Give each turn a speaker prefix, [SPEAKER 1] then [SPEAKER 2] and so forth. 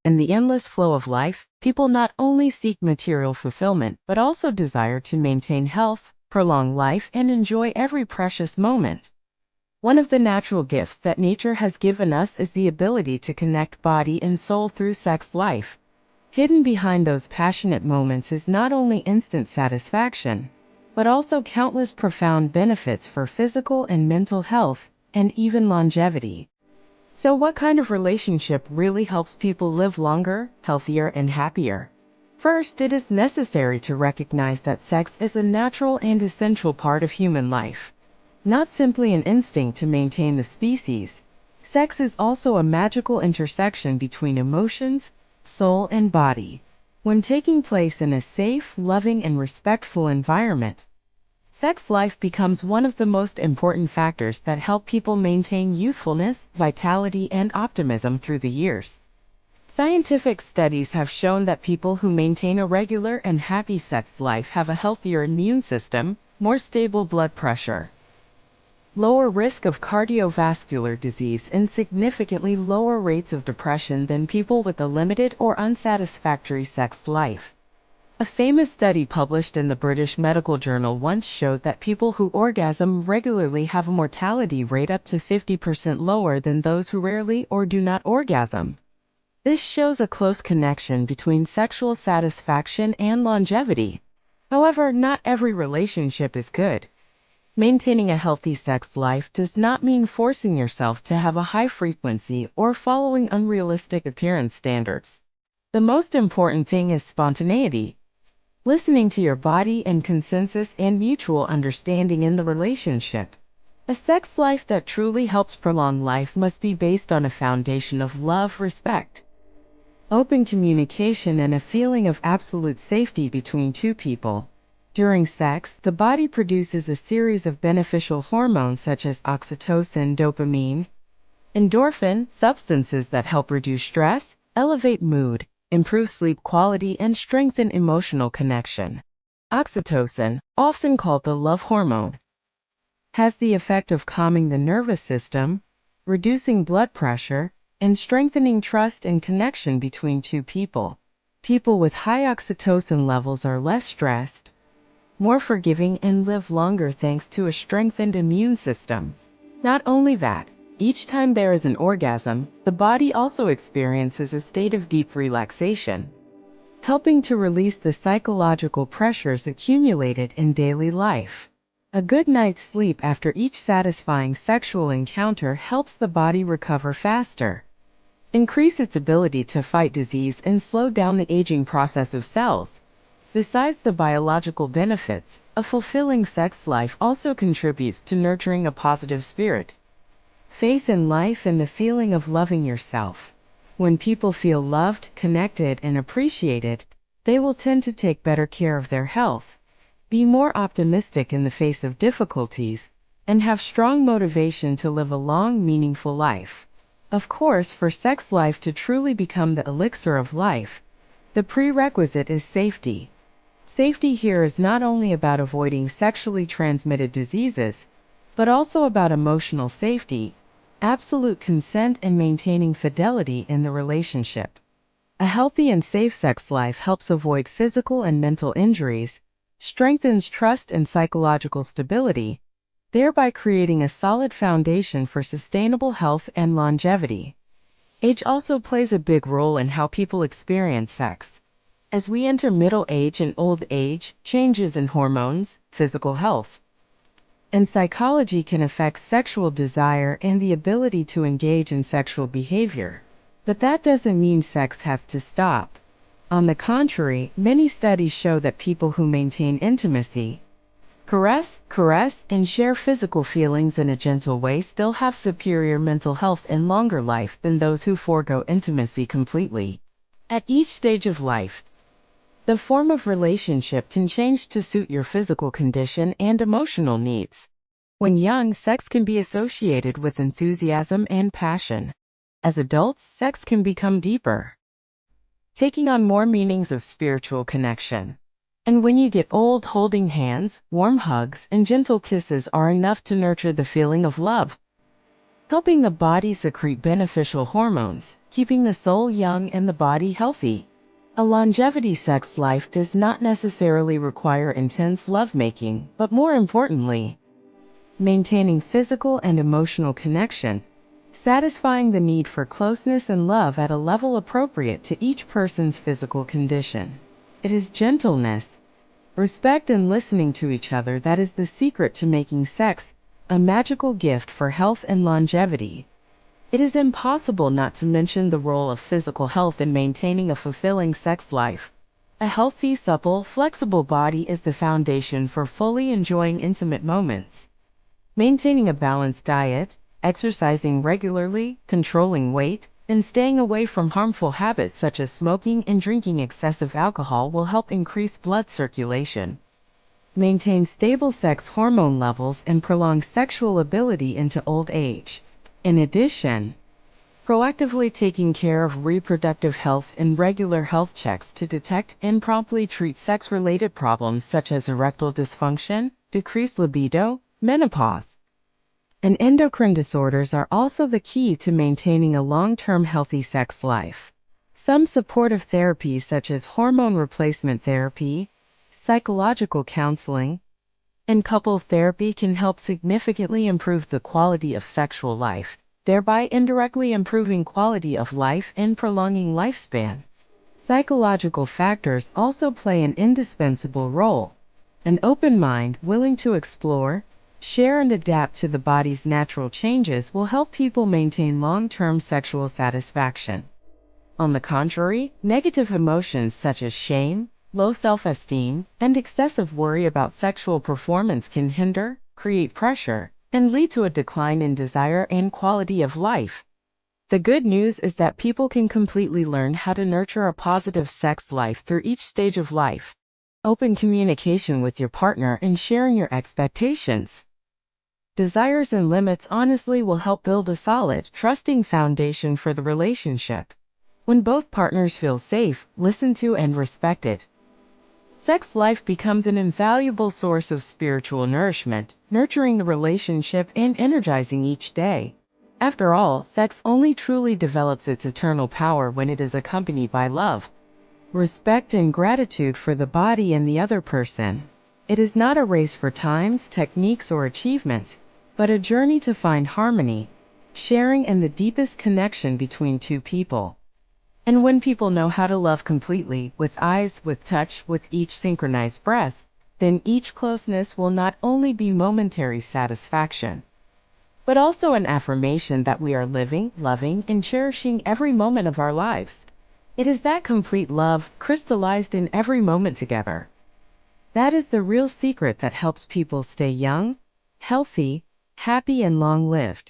[SPEAKER 1] In the endless flow of life, people not only seek material fulfillment, but also desire to maintain health, prolong life, and enjoy every precious moment. One of the natural gifts that nature has given us is the ability to connect body and soul through sex life. Hidden behind those passionate moments is not only instant satisfaction, but also countless profound benefits for physical and mental health, and even longevity. So, what kind of relationship really helps people live longer, healthier, and happier? First, it is necessary to recognize that sex is a natural and essential part of human life. Not simply an instinct to maintain the species, sex is also a magical intersection between emotions, soul, and body. When taking place in a safe, loving, and respectful environment, sex life becomes one of the most important factors that help people maintain youthfulness, vitality, and optimism through the years. Scientific studies have shown that people who maintain a regular and happy sex life have a healthier immune system, more stable blood pressure, lower risk of cardiovascular disease, and significantly lower rates of depression than people with a limited or unsatisfactory sex life. A famous study published in the British Medical Journal once showed that people who orgasm regularly have a mortality rate up to 50% lower than those who rarely or do not orgasm. This shows a close connection between sexual satisfaction and longevity. However, not every relationship is good. Maintaining a healthy sex life does not mean forcing yourself to have a high frequency or following unrealistic appearance standards. The most important thing is spontaneity, listening to your body, and consensus and mutual understanding in the relationship. A sex life that truly helps prolong life must be based on a foundation of love, respect, open communication, and a feeling of absolute safety between two people. During sex, the body produces a series of beneficial hormones such as oxytocin, dopamine, endorphin, substances that help reduce stress, elevate mood, improve sleep quality, and strengthen emotional connection. Oxytocin, often called the love hormone, has the effect of calming the nervous system, reducing blood pressure, and strengthening trust and connection between two people. People with high oxytocin levels are less stressed, more forgiving, and live longer thanks to a strengthened immune system. Not only that, each time there is an orgasm, the body also experiences a state of deep relaxation, helping to release the psychological pressures accumulated in daily life. A good night's sleep after each satisfying sexual encounter helps the body recover faster, increase its ability to fight disease, and slow down the aging process of cells. Besides the biological benefits, a fulfilling sex life also contributes to nurturing a positive spirit, faith in life, and the feeling of loving yourself. When people feel loved, connected, and appreciated, they will tend to take better care of their health, be more optimistic in the face of difficulties, and have strong motivation to live a long, meaningful life. Of course, for sex life to truly become the elixir of life, the prerequisite is safety. Safety here is not only about avoiding sexually transmitted diseases, but also about emotional safety, absolute consent, and maintaining fidelity in the relationship. A healthy and safe sex life helps avoid physical and mental injuries, strengthens trust and psychological stability, thereby creating a solid foundation for sustainable health and longevity. Age also plays a big role in how people experience sex. As we enter middle age and old age, changes in hormones, physical health, and psychology can affect sexual desire and the ability to engage in sexual behavior. But that doesn't mean sex has to stop. On the contrary, many studies show that people who maintain intimacy, caress, and share physical feelings in a gentle way still have superior mental health and longer life than those who forego intimacy completely. At each stage of life, the form of relationship can change to suit your physical condition and emotional needs. When young, sex can be associated with enthusiasm and passion. As adults, sex can become deeper, taking on more meanings of spiritual connection. And when you get old, holding hands, warm hugs, and gentle kisses are enough to nurture the feeling of love. helping the body secrete beneficial hormones, keeping the soul young and the body healthy. A longevity sex life does not necessarily require intense lovemaking, but more importantly, maintaining physical and emotional connection, satisfying the need for closeness and love at a level appropriate to each person's physical condition. It is gentleness, respect, and listening to each other that is the secret to making sex a magical gift for health and longevity. It is impossible not to mention the role of physical health in maintaining a fulfilling sex life. A healthy, supple, flexible body is the foundation for fully enjoying intimate moments. Maintaining a balanced diet, exercising regularly, controlling weight, and staying away from harmful habits such as smoking and drinking excessive alcohol will help increase blood circulation, maintain stable sex hormone levels, and prolong sexual ability into old age. In addition, proactively taking care of reproductive health and regular health checks to detect and promptly treat sex-related problems such as erectile dysfunction, decreased libido, menopause, and endocrine disorders are also the key to maintaining a long-term healthy sex life. Some supportive therapies such as hormone replacement therapy, psychological counseling, and couples therapy can help significantly improve the quality of sexual life, thereby indirectly improving quality of life and prolonging lifespan. Psychological factors also play an indispensable role. An open mind, willing to explore, share, and adapt to the body's natural changes will help people maintain long-term sexual satisfaction. On the contrary, negative emotions such as shame, low self-esteem, and excessive worry about sexual performance can hinder, create pressure, and lead to a decline in desire and quality of life. The good news is that people can completely learn how to nurture a positive sex life through each stage of life. Open communication with your partner and sharing your expectations, desires, and limits honestly will help build a solid, trusting foundation for the relationship. When both partners feel safe, listened to, and respected, sex life becomes an invaluable source of spiritual nourishment, nurturing the relationship and energizing each day. After all, sex only truly develops its eternal power when it is accompanied by love, respect, and gratitude for the body and the other person. It is not a race for times, techniques, or achievements, but a journey to find harmony, sharing, and the deepest connection between two people. And when people know how to love completely, with eyes, with touch, with each synchronized breath, then each closeness will not only be momentary satisfaction, but also an affirmation that we are living, loving, and cherishing every moment of our lives. It is that complete love, crystallized in every moment together, that is the real secret that helps people stay young, healthy, happy, and long-lived.